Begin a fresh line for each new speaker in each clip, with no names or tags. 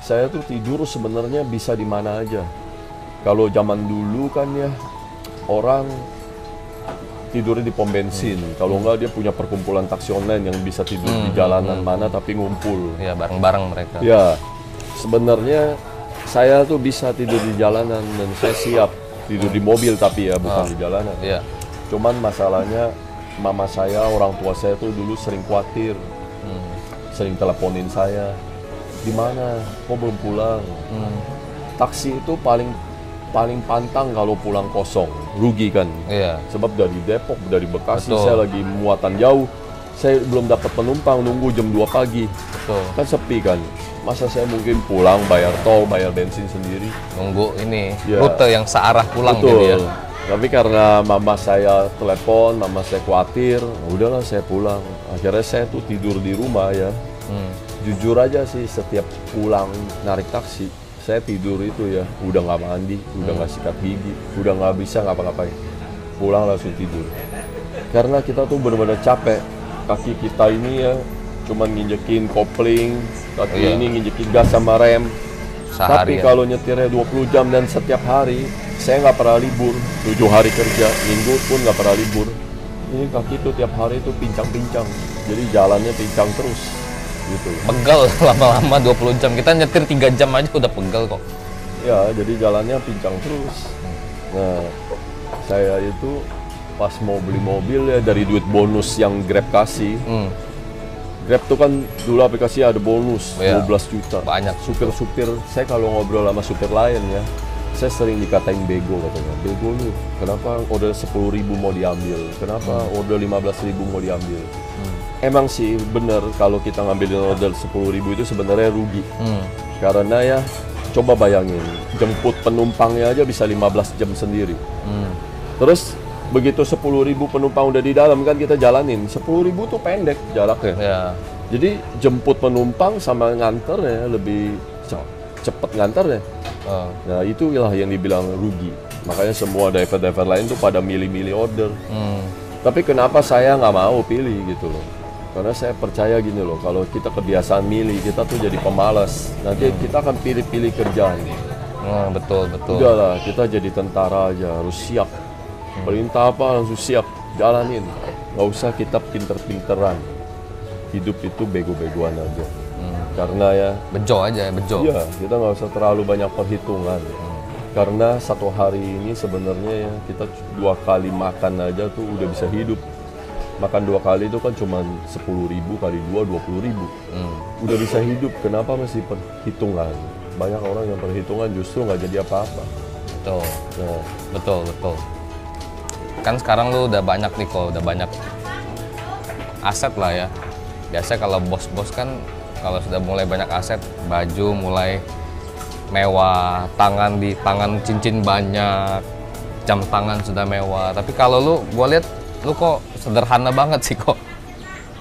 saya tuh tidur sebenarnya bisa di mana aja. Kalau zaman dulu kan ya orang tidurnya di pom bensin. Kalau enggak dia punya perkumpulan taksi online yang bisa tidur di jalanan mana tapi ngumpul.
Ya bareng-bareng mereka.
Ya, sebenarnya saya tuh bisa tidur di jalanan dan saya siap tidur di mobil tapi ya bukan di jalanan.
Iya.
Cuman masalahnya mama saya, orang tua saya tuh dulu sering khawatir, sering teleponin saya, di mana, kok belum pulang. Taksi itu paling pantang kalau pulang kosong, rugi kan.
Iya.
Sebab dari Depok, dari Bekasi,
Betul.
saya lagi muatan jauh, saya belum dapat penumpang, nunggu jam 2 pagi.
Betul.
Kan sepi kan. Masa saya mungkin pulang, bayar tol, bayar bensin sendiri.
Nunggu ini
Ya.
rute yang searah pulang
Betul.
gitu ya.
Tapi karena mama saya telepon, mama saya khawatir, udahlah saya pulang. Akhirnya saya tuh tidur di rumah ya. Jujur aja sih, setiap pulang narik taksi, saya tidur itu ya, udah nggak mandi, udah nggak sikat gigi, udah nggak bisa ngapa-ngapain. Pulang langsung tidur. Karena kita tuh benar-benar capek. Kaki kita ini ya, cuman nginjekin kopling, kaki ini nginjekin gas sama rem. Tapi
Seharian.
kalau nyetirnya 20 jam dan setiap hari, saya nggak pernah libur. 7 hari kerja, minggu pun nggak pernah libur. Ini kaki itu tiap hari itu pincang-pincang. Jadi jalannya pincang terus. Gitu.
Pegel lama-lama 20 jam. Kita nyetir 3 jam aja udah pegel kok.
Ya, jadi jalannya pincang terus. Nah, saya itu pas mau beli mobil ya dari duit bonus yang Grab kasih. Grab tuh kan dulu aplikasi ada bonus
Iya.
12 juta.
Banyak.
Supir-supir, saya kalau ngobrol sama supir lain ya, saya sering dikatain bego katanya. Bego lu, kenapa order 10.000 mau diambil? Kenapa order 15.000 mau diambil? Emang sih bener kalau kita ngambilin order 10.000 itu sebenarnya rugi. Karena ya coba bayangin, jemput penumpangnya aja bisa 15 jam sendiri. Terus begitu 10.000 penumpang udah di dalam kan kita jalanin, 10.000 tuh pendek jaraknya.
Ya.
Jadi jemput penumpang sama nganternya lebih cepet nganternya. Nah itulah yang dibilang rugi. Makanya semua driver-driver lain tuh pada milih-milih order. Tapi kenapa saya nggak mau pilih gitu loh? Karena saya percaya gini loh, kalau kita kebiasaan milih, kita tuh jadi pemalas. Nanti kita akan pilih-pilih kerjaan.
Betul.
Udahlah, kita jadi tentara aja, harus siap. Perintah apa langsung siap, jalanin. Nggak usah kita pinter-pinteran. Hidup itu bego-begoan aja. Karena ya,
Bejo aja, bejo.
iya, kita nggak usah terlalu banyak perhitungan. Karena satu hari ini sebenarnya ya, kita 2 kali makan aja tuh udah bisa hidup. Makan 2 kali itu kan cuma 10.000 kali 2, 20.000. Udah bisa hidup, kenapa masih perhitungan? Banyak orang yang perhitungan justru nggak jadi apa-apa.
Betul.
Nah,
Betul. Kan sekarang lu udah banyak nih kok, udah banyak aset lah ya. Biasanya kalau bos-bos kan kalau sudah mulai banyak aset, baju mulai mewah, tangan cincin banyak, jam tangan sudah mewah. Tapi kalau lu, gua lihat lu kok sederhana banget sih kok.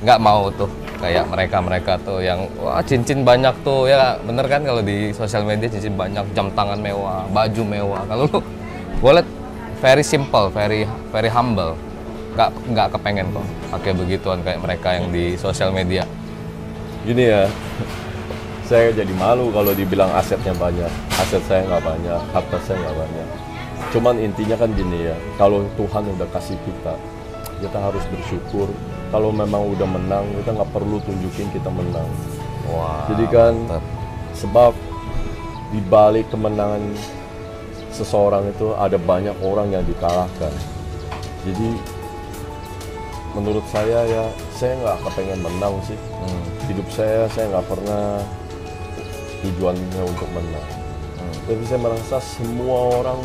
Nggak mau tuh kayak mereka tuh yang wah cincin banyak tuh ya, bener kan kalau di sosial media cincin banyak, jam tangan mewah, baju mewah. Kalau lu, gua lihat very simple, very humble. Nggak kepengen kok pakai begituan kayak mereka yang di sosial media.
gini ya, saya jadi malu kalau dibilang asetnya banyak. Aset saya nggak banyak, harta saya nggak banyak. Cuman intinya kan gini ya, kalau Tuhan udah kasih kita harus bersyukur. Kalau memang udah menang, kita nggak perlu tunjukin kita menang.
Wah.
Jadi kan,
mantap.
sebab di balik kemenangan seseorang itu ada banyak orang yang dikalahkan. Jadi menurut saya ya, saya nggak kepengen menang sih. Hidup saya nggak pernah tujuannya untuk menang. Tapi saya merasa semua orang,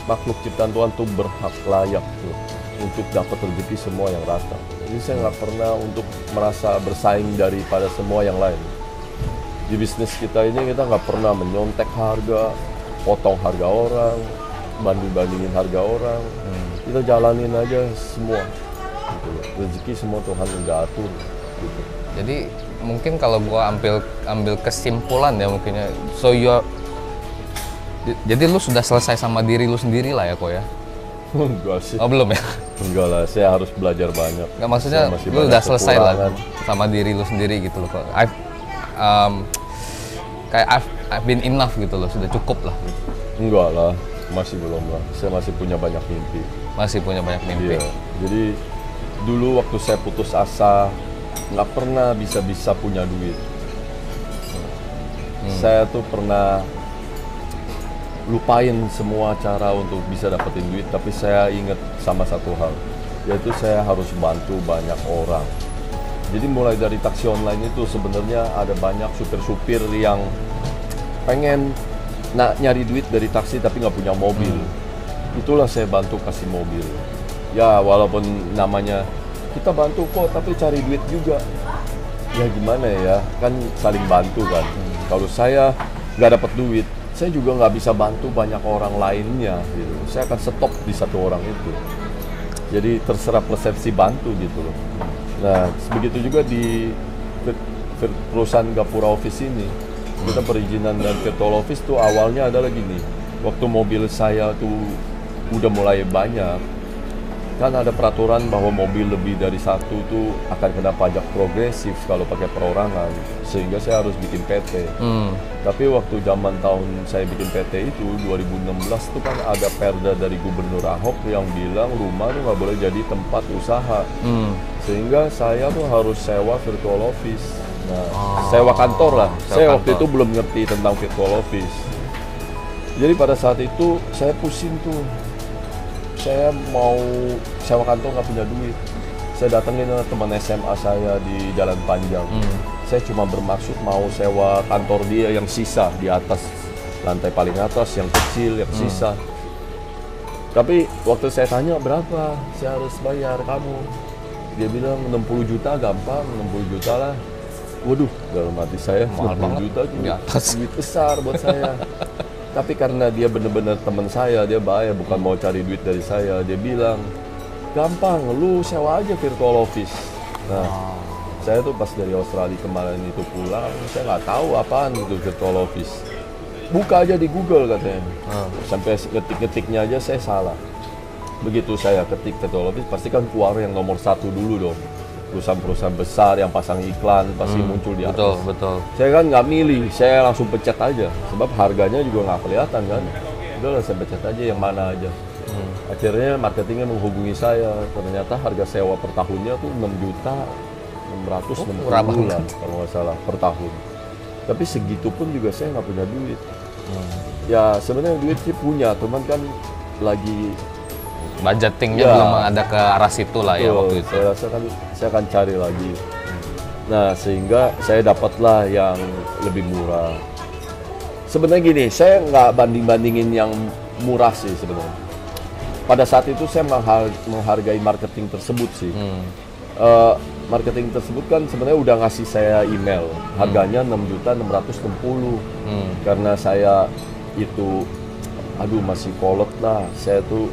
makhluk ciptaan Tuhan tuh berhak layak tuh untuk dapat rezeki semua yang rata. Jadi saya nggak pernah untuk merasa bersaing daripada semua yang lain. Di bisnis kita ini kita nggak pernah menyontek harga, potong harga orang, banding-bandingin harga orang. Kita jalanin aja semua. Gitu. Rezeki semua Tuhan udah atur. Gitu.
Jadi mungkin kalau gua ambil kesimpulan ya mungkinnya, jadi lu sudah selesai sama diri lu sendiri lah ya kok ya?
Enggak sih.
Oh belum ya?
Enggak lah, saya harus belajar banyak.
Nggak, maksudnya
Saya masih
lu
banyak
udah selesai lah
kekurangan.
sama diri lu sendiri gitu loh kok. I've been enough gitu loh, sudah cukup lah gitu.
Enggak lah, masih belum lah. Saya masih punya banyak mimpi.
Masih punya banyak mimpi.
Iya. Jadi dulu waktu saya putus asa, nggak pernah bisa punya duit. Saya tuh pernah lupain semua cara untuk bisa dapetin duit, tapi saya ingat sama satu hal, yaitu saya harus bantu banyak orang. Jadi mulai dari taksi online itu sebenarnya ada banyak supir-supir yang pengen nyari duit dari taksi tapi nggak punya mobil. Itulah saya bantu kasih mobil. Ya walaupun namanya kita bantu kok, tapi cari duit juga. Ya gimana ya, kan saling bantu kan. Kalau saya nggak dapat duit, saya juga nggak bisa bantu banyak orang lainnya gitu. Saya akan stop di satu orang itu. Jadi terserah persepsi bantu gitu loh. Nah, begitu juga di perusahaan Gapura Office ini. Kita perizinan dan virtual office tuh awalnya adalah gini. Waktu mobil saya tuh udah mulai banyak, kan ada peraturan bahwa mobil lebih dari satu tuh akan kena pajak progresif kalau pakai perorangan, sehingga saya harus bikin PT. Tapi waktu zaman tahun saya bikin PT itu 2016 tuh kan ada perda dari Gubernur Ahok yang bilang rumah tuh nggak boleh jadi tempat usaha, sehingga saya tuh harus sewa virtual office. Nah, sewa kantor lah. Saya waktu itu belum ngerti tentang virtual office. Jadi pada saat itu saya pusing tuh. Saya mau sewa kantor nggak punya duit. Saya datengin teman SMA saya di Jalan Panjang. Saya cuma bermaksud mau sewa kantor dia yang sisa di atas, lantai paling atas, yang kecil, yang sisa. Tapi waktu saya tanya berapa saya harus bayar kamu, dia bilang 60 juta gampang, 60 juta lah. Waduh, dalam hati saya 60 juta itu duit besar buat saya. Tapi karena dia benar-benar teman saya, dia baik, bukan mau cari duit dari saya. Dia bilang, gampang, lu sewa aja virtual office. Nah, saya tuh pas dari Australia kemarin itu pulang, saya nggak tahu apaan itu virtual office. Buka aja di Google katanya. Sampai ngetik-ngetiknya aja saya salah. Begitu saya ketik virtual office, pasti kan keluar yang nomor 1 dulu dong. Perusahaan-perusahaan besar yang pasang iklan pasti muncul di atas.
Betul.
Saya kan nggak milih, saya langsung pencet aja. Sebab harganya juga nggak kelihatan kan. Udahlah saya pencet aja yang mana aja. Akhirnya marketingnya menghubungi saya. Ternyata harga sewa per tahunnya tuh 6.660.000 lah kalau nggak salah per tahun. Tapi segitu pun juga saya nggak punya duit. Ya sebenarnya duit sih punya, teman kan lagi
budgetingnya belum ada ke arah situ lah ya waktu itu.
Saya rasa kan saya akan cari lagi. Nah sehingga saya dapatlah yang lebih murah. Sebenarnya gini, saya nggak banding-bandingin yang murah sih sebenarnya. Pada saat itu saya menghargai marketing tersebut sih. Marketing tersebut kan sebenarnya udah ngasih saya email. Harganya 6.660.000. Karena saya itu, aduh masih kolot lah. Saya tuh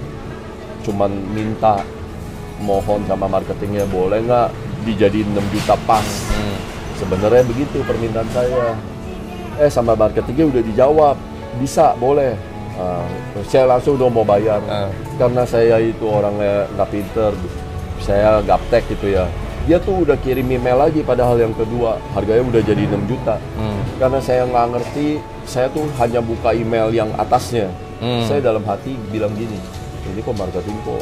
cuman minta mohon sama marketingnya, boleh nggak dijadiin 6 juta pas. Sebenarnya begitu permintaan saya. Sama marketingnya udah dijawab, bisa, boleh. Saya langsung udah mau bayar. Karena saya itu orangnya nggak pinter, saya gaptek gitu ya. Dia tuh udah kirim email lagi, padahal yang kedua harganya udah jadi 6 juta. Karena saya nggak ngerti, saya tuh hanya buka email yang atasnya. Saya dalam hati bilang gini, ini kok marketing kok,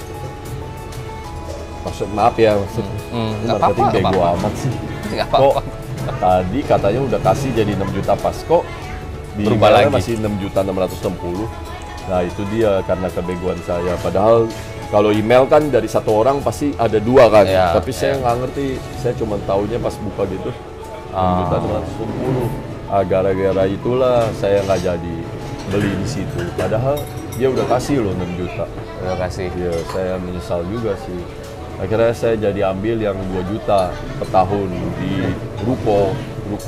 maaf ya, ini marketing bego amat sih. Kok tadi katanya udah kasih jadi 6 juta pas, kok di emailnya masih 6.660.000. Nah itu dia karena kebegoan saya. Padahal kalau email kan dari satu orang pasti ada 2 kan, tapi saya nggak ngerti, saya cuma taunya pas buka gitu 6.660.000. Gara-gara itulah saya nggak jadi beli di situ. Padahal dia udah kasih loh 6 juta.
Udah kasih.
Ya, saya menyesal juga sih. Akhirnya saya jadi ambil yang 2 juta per tahun di Ruko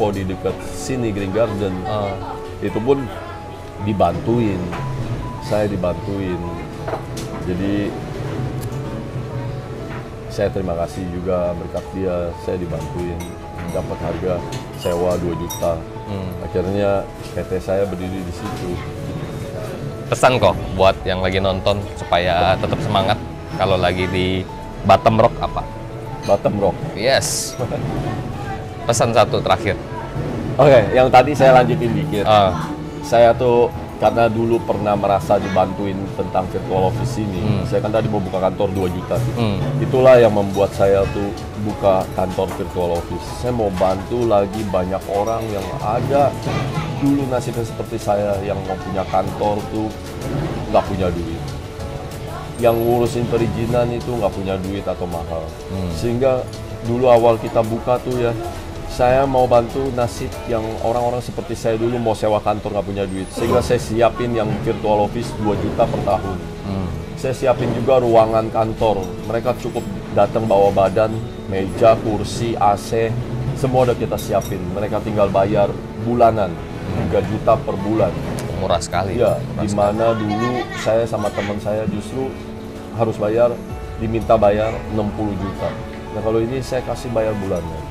di dekat sini, Green Garden. Itu pun dibantuin. Saya dibantuin. Jadi saya terima kasih juga berkat dia, saya dibantuin dapat harga sewa 2 juta. Akhirnya PT saya berdiri di situ.
Pesan kok buat yang lagi nonton supaya tetap semangat kalau lagi di Bottom Rock apa?
Bottom Rock.
Yes. Pesan satu terakhir.
Oke, yang tadi saya lanjutin dikit.
Ah,
Saya tuh karena dulu pernah merasa dibantuin tentang virtual office ini. Saya kan tadi mau buka kantor 2 juta. Itulah yang membuat saya tuh buka kantor virtual office. Saya mau bantu lagi banyak orang yang ada dulu nasibnya seperti saya yang mau punya kantor tuh nggak punya duit. Yang ngurusin perizinan itu nggak punya duit atau mahal. Sehingga dulu awal kita buka tuh ya, saya mau bantu nasib yang orang-orang seperti saya dulu mau sewa kantor nggak punya duit. Sehingga saya siapin yang virtual office 2 juta per tahun. Saya siapin juga ruangan kantor. Mereka cukup datang bawa badan, meja, kursi, AC, semua udah kita siapin. Mereka tinggal bayar bulanan, 3 juta per bulan.
murah sekali.
Iya,
Murah
di mana dulu saya sama teman saya justru harus diminta bayar 60 juta. Nah kalau ini saya kasih bayar bulannya.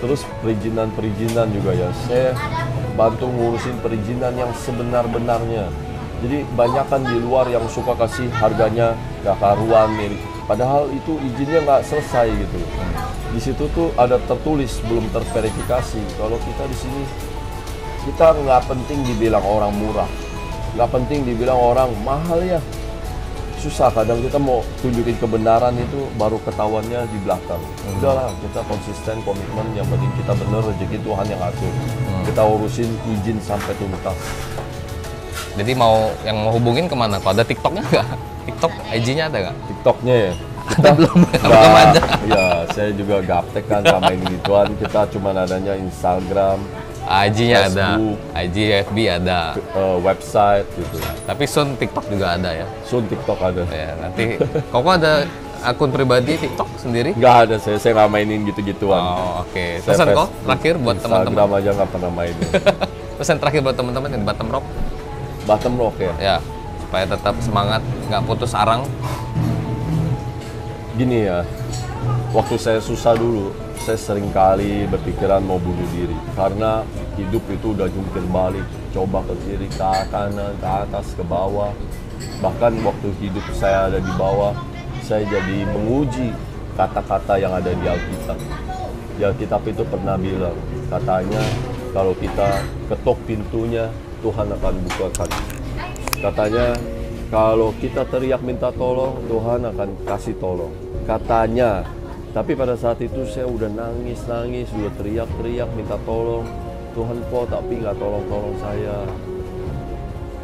Terus perizinan juga ya, saya bantu ngurusin perizinan yang sebenar-benarnya. Jadi banyakan di luar yang suka kasih harganya gak karuan, padahal itu izinnya nggak selesai gitu. Di situ tuh ada tertulis belum terverifikasi. Kalau kita di sini, kita nggak penting dibilang orang murah, nggak penting dibilang orang mahal ya. Susah, kadang kita mau tunjukin kebenaran itu baru ketahuannya di belakang. Udahlah, kita konsisten, komitmen, yang penting kita bener, rezeki Tuhan yang atur. Kita urusin izin sampai tuntas.
Jadi yang mau hubungin kemana? Kalau ada TikToknya nggak? TikTok, IG-nya ada nggak?
TikToknya ya?
Ada belum?
Nggak,
Belum ada.
ya saya juga gaptek kan sama ini gituan. Kita cuma adanya Instagram,
IG-nya ada,
Facebook.
IG, FB ada.
website gitu.
Tapi soon TikTok juga ada ya.
Soon TikTok ada.
Ya, nanti Koko ada akun pribadi TikTok sendiri?
Nggak ada, saya nggak mainin gitu-gituan.
Oh, oke.
Saya
Pesan kok
Facebook,
terakhir buat teman-teman.
Instagram aja nggak pernah mainin.
Pesan terakhir buat teman-teman yang di Bottom Rock.
Bottom Rock ya.
Ya, supaya tetap semangat, nggak putus arang.
Gini ya, waktu saya susah dulu, saya sering kali berpikiran mau bunuh diri. Karena hidup itu udah jungkir balik, coba ke kiri, ke kanan, ke atas, ke bawah. Bahkan waktu hidup saya ada di bawah, saya jadi menguji kata-kata yang ada di Alkitab. Di Alkitab itu pernah bilang, katanya kalau kita ketok pintunya, Tuhan akan bukakan. Katanya kalau kita teriak minta tolong, Tuhan akan kasih tolong. Katanya, tapi pada saat itu saya udah nangis, udah teriak minta tolong. Tuhan kok tapi nggak tolong saya.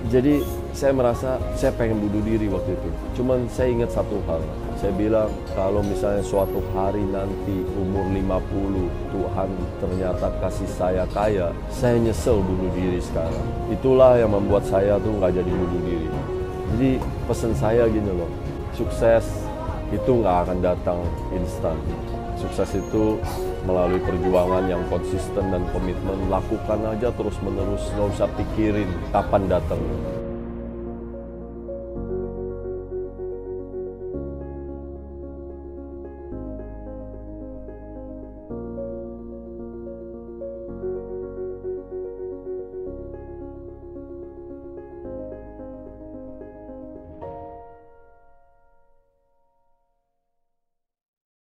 Jadi saya merasa saya pengen bunuh diri waktu itu. Cuman saya ingat satu hal. Saya bilang kalau misalnya suatu hari nanti umur 50 Tuhan ternyata kasih saya kaya, saya nyesel bunuh diri sekarang. Itulah yang membuat saya tuh nggak jadi bunuh diri. Jadi pesan saya gini loh, sukses itu nggak akan datang instan. Sukses itu melalui perjuangan yang konsisten dan komitmen. Lakukan aja terus menerus, nggak usah pikirin kapan datang.